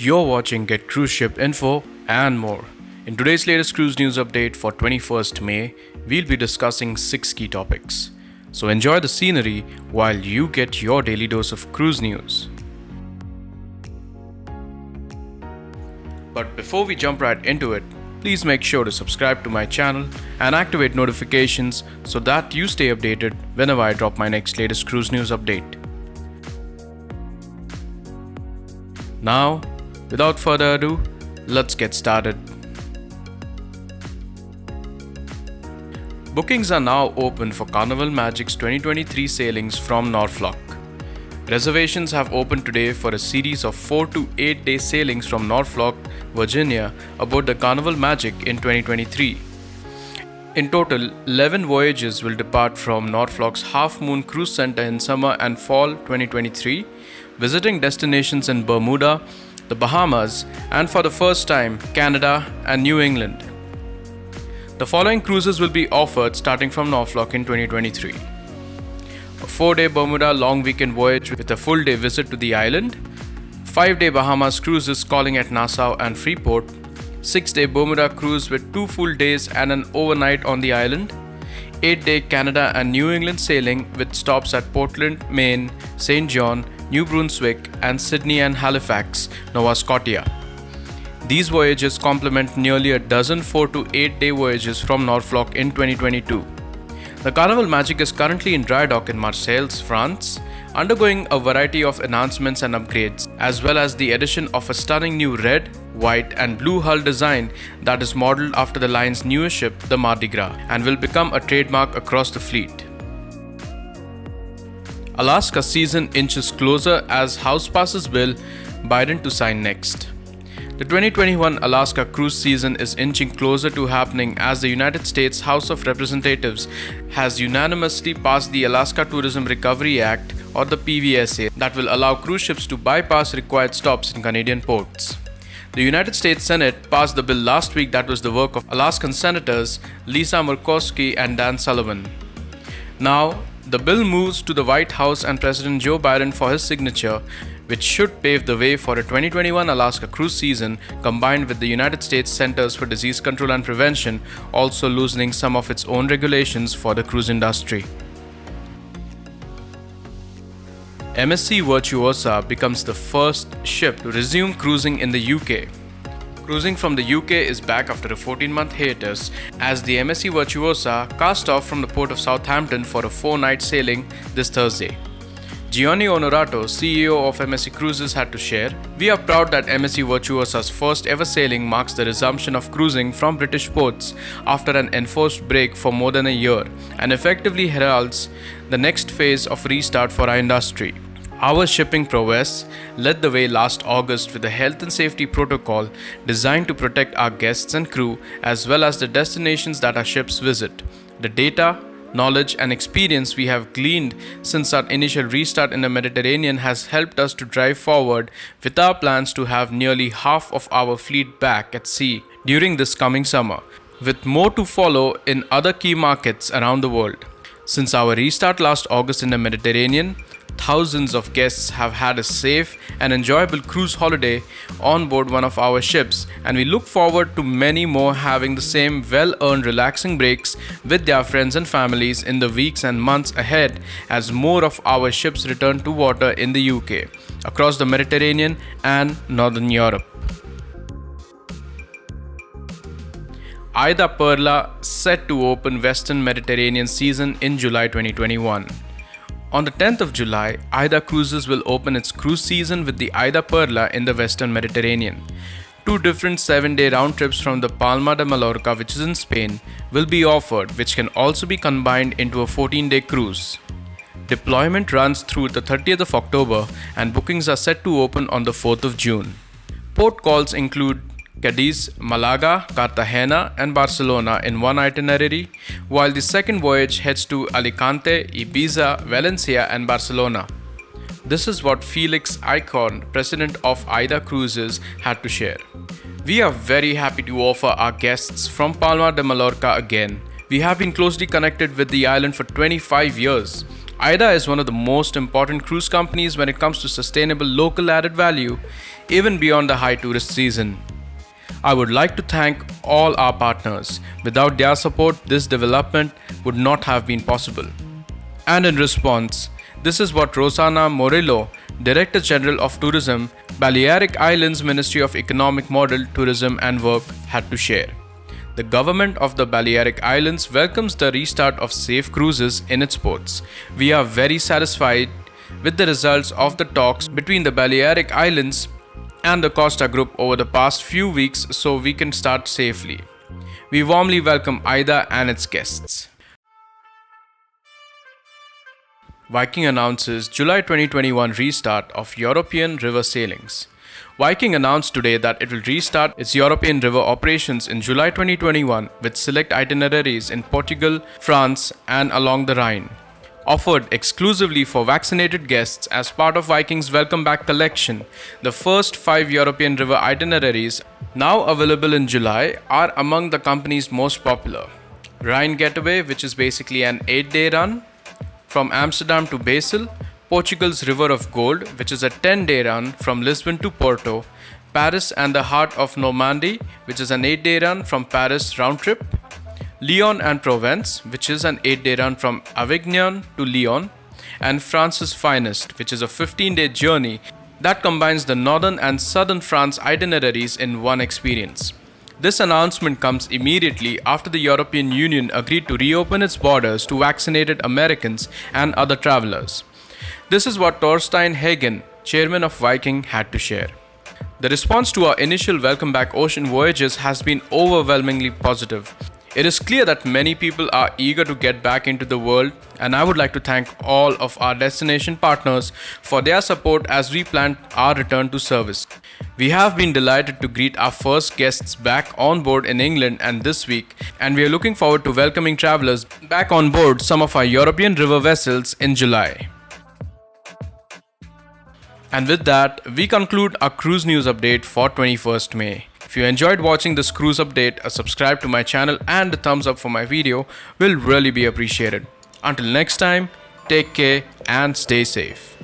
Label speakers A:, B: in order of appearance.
A: You're watching Get Cruise Ship Info and more. In today's latest cruise news update for 21st May, we'll be discussing 6 key topics. So enjoy the scenery while you get your daily dose of cruise news. But before we jump right into it, please make sure to subscribe to my channel and activate notifications so that you stay updated whenever I drop my next latest cruise news update. Now, without further ado, let's get started. Bookings are now open for Carnival Magic's 2023 sailings from Norfolk. Reservations have opened today for a series of 4 to 8 day sailings from Norfolk, Virginia aboard the Carnival Magic in 2023. In total, 11 voyages will depart from Norfolk's Half Moon Cruise Center in summer and fall 2023, visiting destinations in Bermuda, the Bahamas, and for the first time, Canada and New England. The following cruises will be offered starting from Norfolk in 2023. A 4-day Bermuda long weekend voyage with a full day visit to the island, 5-day Bahamas cruises calling at Nassau and Freeport, 6-day Bermuda cruise with 2 full days and an overnight on the island, 8-day Canada and New England sailing with stops at Portland, Maine, St. John, New Brunswick, and Sydney and Halifax, Nova Scotia. These voyages complement nearly a dozen 4 to 8 day voyages from Norfolk in 2022. The Carnival Magic is currently in dry dock in Marseille, France, undergoing a variety of enhancements and upgrades, as well as the addition of a stunning new red, white, and blue hull design that is modeled after the line's newest ship, the Mardi Gras, and will become a trademark across the fleet. Alaska season inches closer as House passes bill Biden to sign next. The 2021 Alaska cruise season is inching closer to happening as the United States House of Representatives has unanimously passed the Alaska Tourism Recovery Act, or the PVSA, that will allow cruise ships to bypass required stops in Canadian ports. The United States Senate passed the bill last week that was the work of Alaskan Senators Lisa Murkowski and Dan Sullivan. Now, the bill moves to the White House and President Joe Biden for his signature, which should pave the way for a 2021 Alaska cruise season combined with the United States Centers for Disease Control and Prevention also loosening some of its own regulations for the cruise industry. MSC Virtuosa becomes the first ship to resume cruising in the UK. Cruising from the UK is back after a 14-month hiatus as the MSC Virtuosa cast off from the port of Southampton for a 4-night sailing this Thursday. Gianni Onorato, CEO of MSC Cruises, had to share, "We are proud that MSC Virtuosa's first ever sailing marks the resumption of cruising from British ports after an enforced break for more than a year and effectively heralds the next phase of restart for our industry. Our shipping prowess led the way last August with a health and safety protocol designed to protect our guests and crew as well as the destinations that our ships visit. The data, knowledge and experience we have gleaned since our initial restart in the Mediterranean has helped us to drive forward with our plans to have nearly half of our fleet back at sea during this coming summer, with more to follow in other key markets around the world. Since our restart last August in the Mediterranean, thousands of guests have had a safe and enjoyable cruise holiday on board one of our ships, and we look forward to many more having the same well-earned relaxing breaks with their friends and families in the weeks and months ahead as more of our ships return to water in the UK, across the Mediterranean and Northern Europe." Aida Perla set to open Western Mediterranean season in July 2021. On the 10th of July, Aida Cruises will open its cruise season with the Aida Perla in the Western Mediterranean. 2 different 7-day round trips from the Palma de Mallorca, which is in Spain, will be offered, which can also be combined into a 14-day cruise. Deployment runs through the 30th of October and bookings are set to open on the 4th of June. Port calls include Cadiz, Malaga, Cartagena, and Barcelona in one itinerary, while the second voyage heads to Alicante, Ibiza, Valencia, and Barcelona. This is what Felix Icon, president of Aida Cruises, had to share. "We are very happy to offer our guests from Palma de Mallorca again. We have been closely connected with the island for 25 years. AIDA is one of the most important cruise companies when it comes to sustainable local added value. even beyond the high tourist season. I would like to thank all our partners. Without their support, this development would not have been possible. And in response, this is what Rosana Morillo, Director General of Tourism, Balearic Islands Ministry of Economic Model, Tourism and Work, had to share. The government of the Balearic Islands welcomes the restart of safe cruises in its ports. We are very satisfied with the results of the talks between the Balearic Islands and the Costa Group over the past few weeks, so we can start safely. We warmly welcome AIDA and its guests. Viking announces July 2021 restart of European river sailings. Viking announced today that it will restart its European river operations in July 2021 with select itineraries in Portugal, France, and along the Rhine, offered exclusively for vaccinated guests as part of Viking's Welcome Back collection. The first 5 European river itineraries, now available in July, are among the company's most popular. Rhine Getaway, which is basically an 8-day run from Amsterdam to Basel; Portugal's River of Gold, which is a 10-day run from Lisbon to Porto; Paris and the Heart of Normandy, which is an 8-day run from Paris round trip; Lyon and Provence, which is an 8-day run from Avignon to Lyon; and France's Finest, which is a 15-day journey that combines the northern and southern France itineraries in one experience. This announcement comes immediately after the European Union agreed to reopen its borders to vaccinated Americans and other travelers. This is what Torstein Hagen, chairman of Viking, had to share. The response to our initial Welcome Back ocean voyages has been overwhelmingly positive. It is clear that many people are eager to get back into the world, and I would like to thank all of our destination partners for their support as we plan our return to service. We have been delighted to greet our first guests back on board in England and this week, and we are looking forward to welcoming travelers back on board some of our European river vessels in July. And with that, we conclude our cruise news update for 21st May. If you enjoyed watching this cruise update, a subscribe to my channel and a thumbs up for my video will really be appreciated. Until next time, take care and stay safe.